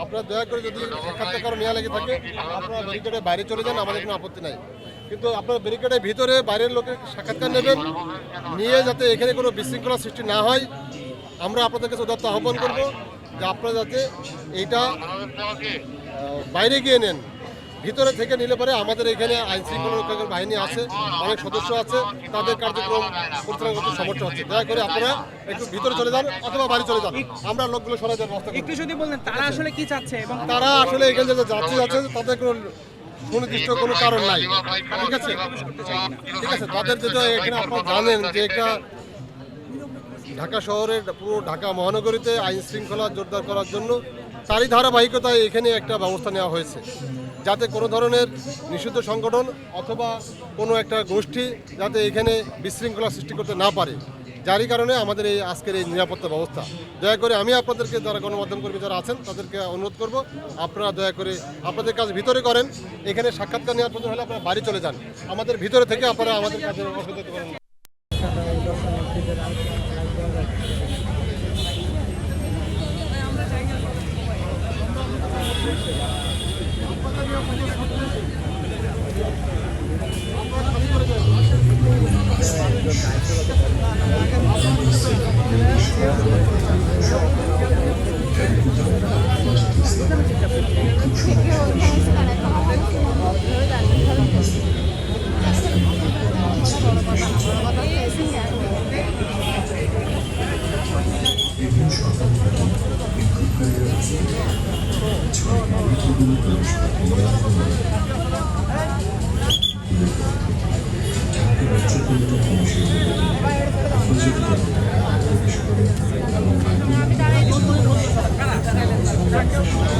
আপনারা দয়া করে যদি সাক্ষাৎকার কারো নেওয়া লেগে থাকে আপনারা ব্যারিকেডের বাইরে চলে যান, আমাদের কোনো আপত্তি নাই। কিন্তু আপনারা ব্যারিকেডের ভিতরে বাইরের লোকের সাক্ষাৎকার নেবেন, নিয়ে যাতে এখানে কোনো বিশৃঙ্খলা সৃষ্টি না হয় আমরা আপনাদের কাছে উদাত্ত আহ্বান করব যে আপনারা যাতে এইটা বাইরে গিয়ে নেন। ভিতরে থেকে নিলে পরে আমাদের এখানে আইন শৃঙ্খলা রক্ষাকারী বাহিনী আছে, অনেক সদস্য আছে, তাদের কার্যক্রম পরিচালনা করতে সমস্যা হচ্ছে। দয়া করে আপনারা একটু ভিতরে চলে যান অথবা বাড়ি চলে যান, আমরা লোকগুলো সরাই দেওয়ার ব্যবস্থা করব। একটু যদি বলেন তারা আসলে কি চাচ্ছে এবং তারা আসলে এখানে যে যাত্রী আছে তাদের কোনো সুনির্দিষ্ট কোনো কারণ নাই, ঠিক আছে? ঠিক আছে, তাদের যেটা এখানে আপনারা জানেন যে এটা ঢাকা শহরের পুরো ঢাকা মহানগরীতে আইন শৃঙ্খলা জোরদার করার জন্য তারই ধারাবাহিকতায় এখানে একটা ব্যবস্থা নেওয়া হয়েছে, যাতে কোনো ধরনের নিষিদ্ধ সংগঠন অথবা কোনো একটা গোষ্ঠী যাতে এখানে বিশৃঙ্খলা সৃষ্টি করতে না পারে, যারই কারণে আমাদের এই আজকের এই নিরাপত্তা ব্যবস্থা। দয়া করে আমি আপনাদেরকে যারা গণমাধ্যম কর্মী যারা আছেন তাদেরকে অনুরোধ করব আপনারা দয়া করে আপনাদের কাজ ভিতরে করেন, এখানে সাক্ষাৎকার নেওয়ার প্রয়োজন হলে আপনারা বাড়ি চলে যান, আমাদের ভিতরে থেকে আপনারা আমাদের কাজে অসুবিধা করেন না। আমি